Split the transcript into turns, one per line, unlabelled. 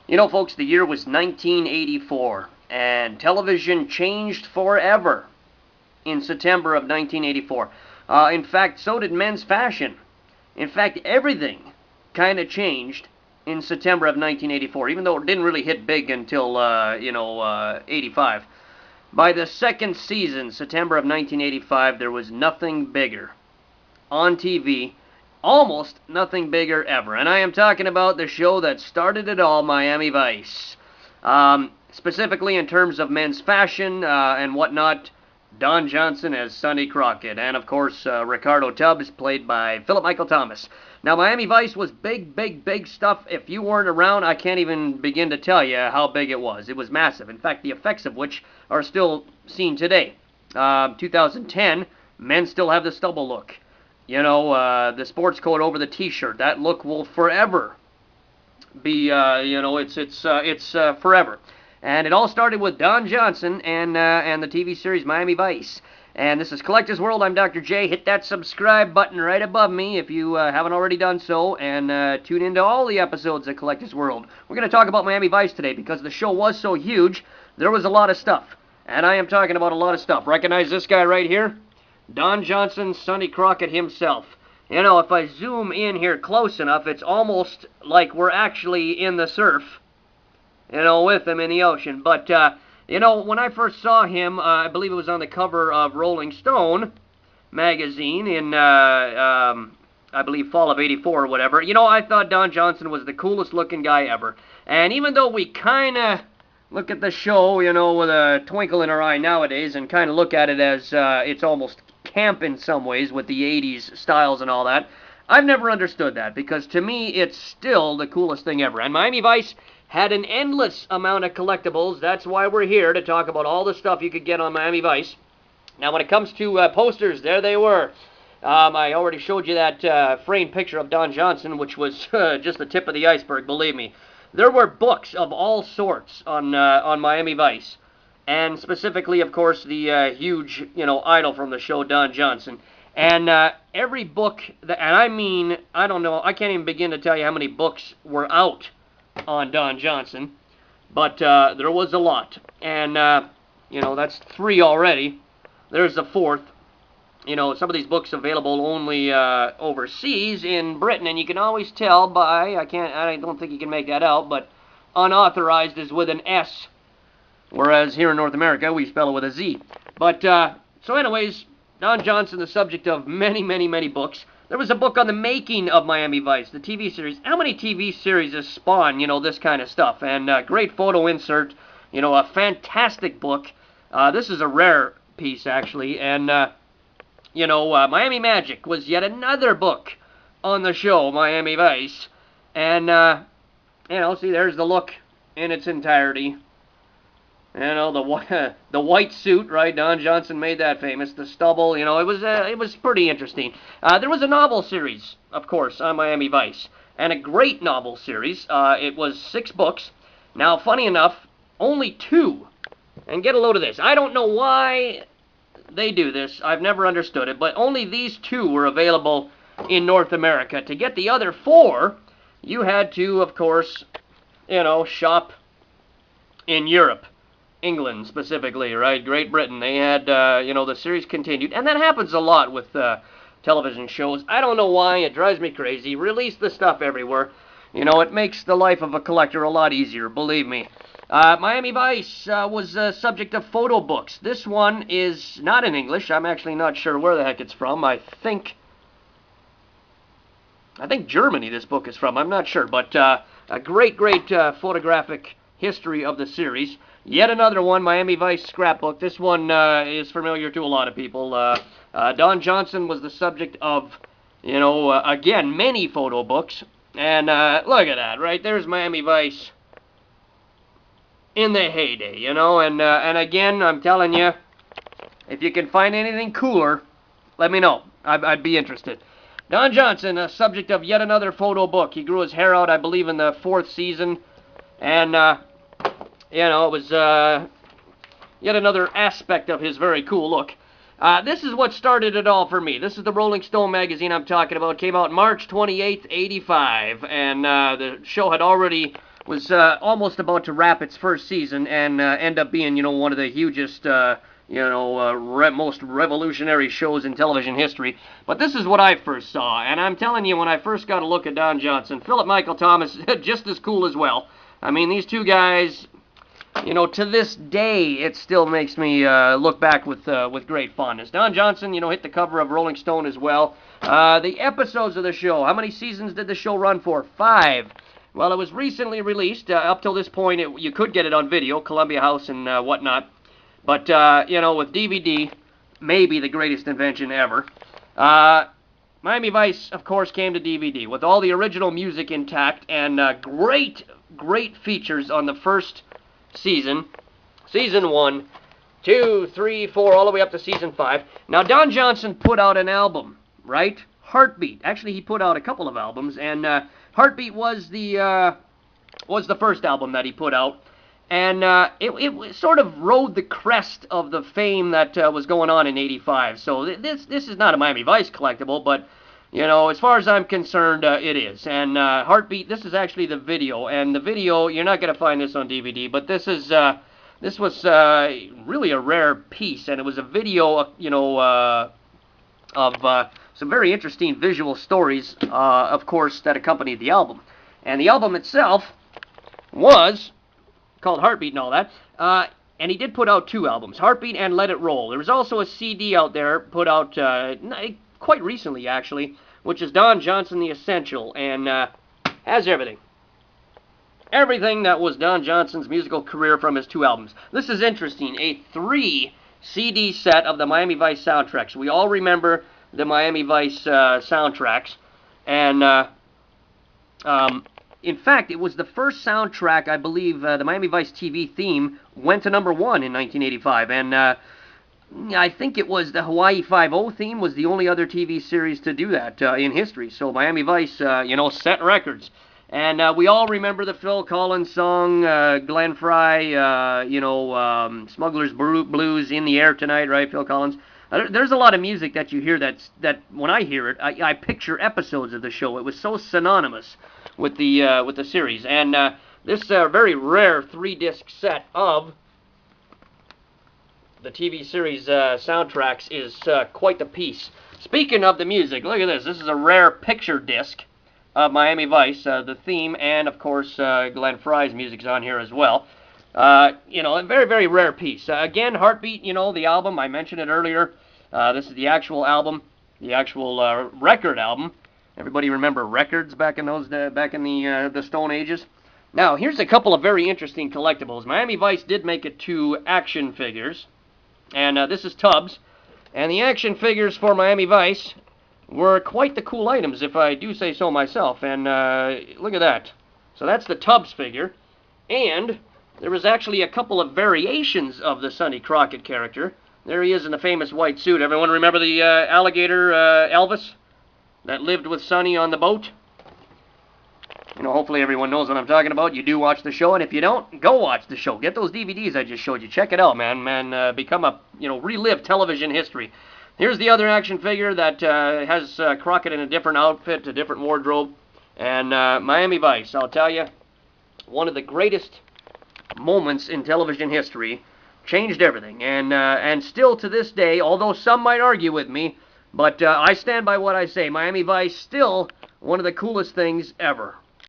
You know, folks, the year was 1984, and television changed forever in September of 1984. In fact, so did men's fashion. In fact, everything kind of changed in September of 1984, even though it didn't really hit big until, 85. By the second season, September of 1985, there was nothing bigger on TV, almost nothing bigger ever. And I am talking about the show that started it all, Miami Vice. Specifically in terms of men's fashion and whatnot, Don Johnson as Sonny Crockett, and of course Ricardo Tubbs, played by Philip Michael Thomas. Now, Miami Vice was big, big, big stuff. If you weren't around, I can't even begin to tell you how big it was. It was massive. In fact, the effects of which are still seen today. 2010, men still have the stubble look. You know, the sports coat over the T-shirt. That look will forever be, it's forever. And it all started with Don Johnson and the TV series Miami Vice. And this is Collectors World. I'm Dr. J. Hit that subscribe button right above me if you haven't already done so, and tune into all the episodes of Collectors World. We're going to talk about Miami Vice today because the show was so huge. There was a lot of stuff, and I am talking about a lot of stuff. Recognize this guy right here? Don Johnson, Sonny Crockett himself. You know, if I zoom in here close enough, it's almost like we're actually in the surf, you know, with him in the ocean. But, you know, when I first saw him, I believe it was on the cover of Rolling Stone magazine in, I believe, fall of '84 or whatever. You know, I thought Don Johnson was the coolest looking guy ever. And even though we kind of look at the show, you know, with a twinkle in our eye nowadays and kind of look at it as it's almost camp in some ways with the 80s styles and all that, I've never understood that because to me it's still the coolest thing ever. And Miami Vice had an endless amount of collectibles. That's why we're here, to talk about all the stuff you could get on Miami Vice. Now, when it comes to posters, there they were. I already showed you that framed picture of Don Johnson, which was just the tip of the iceberg, believe me. There were books of all sorts on Miami Vice, and specifically, of course, the huge, you know, idol from the show, Don Johnson. And every book, and I mean, I don't know, I can't even begin to tell you how many books were out on Don Johnson, but there was a lot. And, you know, that's 3 already. There's the 4th. You know, some of these books available only overseas in Britain, and you can always tell by, I don't think you can make that out, but unauthorized is with an S, whereas here in North America we spell it with a Z. But, so anyways, Don Johnson, the subject of many, many, many books. There was a book on the making of Miami Vice, the TV series. How many TV series has spawned, you know, this kind of stuff? And great photo insert, you know, a fantastic book. This is a rare piece, actually, and, you know, Miami Magic was yet another book on the show, Miami Vice. And, you know, see, there's the look in its entirety. You know, the white suit, right? Don Johnson made that famous. The stubble, you know, it was pretty interesting. There was a novel series, of course, on Miami Vice, and a great novel series. It was 6 books. Now, funny enough, only 2. And get a load of this. I don't know why they do this. I've never understood it, but only these 2 were available in North America. To get the other 4, you had to, of course, you know, shop in Europe. England specifically, right? Great Britain. They had, you know, the series continued. And that happens a lot with television shows. I don't know why. It drives me crazy. Release the stuff everywhere. You know, it makes the life of a collector a lot easier, believe me. Miami Vice was a subject of photo books. This one is not in English. I'm actually not sure where the heck it's from. I think Germany this book is from. I'm not sure. But a great, great photographic history of the series. Yet another one, Miami Vice scrapbook. This one is familiar to a lot of people. Don Johnson was the subject of, you know, again, many photo books. And look at that, right? There's Miami Vice in the heyday, you know. And again, I'm telling you, if you can find anything cooler, let me know. I'd be interested. Don Johnson, a subject of yet another photo book. He grew his hair out, I believe, in the 4th season. And, you know, it was yet another aspect of his very cool look. This is what started it all for me. This is the Rolling Stone magazine I'm talking about. It came out March 28th, '85, and the show had already almost about to wrap its first season and end up being, one of the hugest, most revolutionary shows in television history. But this is what I first saw, and I'm telling you, when I first got a look at Don Johnson, Philip Michael Thomas, just as cool as well. I mean, these two guys, to this day, it still makes me look back with great fondness. Don Johnson, hit the cover of Rolling Stone as well. The episodes of the show, how many seasons did the show run for? 5. Well, it was recently released. Up till this point, you could get it on video, Columbia House and whatnot. But, with DVD, maybe the greatest invention ever. Miami Vice, of course, came to DVD with all the original music intact and great features on the first season. Season 1, 2, 3, 4, all the way up to Season 5. Now, Don Johnson put out an album, right? Heartbeat. Actually, he put out a couple of albums, and Heartbeat was the first album that he put out, and it sort of rode the crest of the fame that was going on in '85. So this is not a Miami Vice collectible, but as far as I'm concerned, it is. And Heartbeat, this is actually the video, and the video, you're not going to find this on DVD, but this was really a rare piece, and it was a video, of some very interesting visual stories, of course, that accompanied the album. And the album itself was called Heartbeat and all that. And he did put out 2 albums, Heartbeat and Let It Roll. There was also a CD out there put out quite recently, actually, which is Don Johnson The Essential, and has everything. Everything that was Don Johnson's musical career from his 2 albums. This is interesting, a 3 CD set of the Miami Vice soundtracks. We all remember the Miami Vice soundtracks, and in fact, it was the first soundtrack, I believe, the Miami Vice TV theme went to number 1 in 1985, and I think it was the Hawaii Five-0 theme was the only other TV series to do that in history. So Miami Vice, set records. And we all remember the Phil Collins song, Glenn Frey, Smuggler's Blues, In the Air Tonight, right, Phil Collins? There's a lot of music that you hear that when I hear it, I picture episodes of the show. It was so synonymous with the series. And this very rare 3-disc set of the TV series soundtracks is quite the piece. Speaking of the music, look at this. This is a rare picture disc of Miami Vice, the theme, and of course Glenn Frey's music's on here as well. A very, very rare piece. Again, Heartbeat, the album, I mentioned it earlier. This is the actual album, the actual record album. Everybody remember records back in the Stone Ages? Now, here's a couple of very interesting collectibles. Miami Vice did make it 2 action figures, and this is Tubbs. And the action figures for Miami Vice were quite the cool items, if I do say so myself. And look at that. So that's the Tubbs figure. And there was actually a couple of variations of the Sonny Crockett character. There he is in the famous white suit. Everyone remember the alligator Elvis that lived with Sonny on the boat? Hopefully everyone knows what I'm talking about. You do watch the show, and if you don't, go watch the show. Get those DVDs I just showed you. Check it out, man. Become relive television history. Here's the other action figure that has Crockett in a different outfit, a different wardrobe. And Miami Vice, I'll tell you, one of the greatest moments in television history, changed everything. And still to this day, although some might argue with me, but I stand by what I say. Miami Vice, still one of the coolest things ever.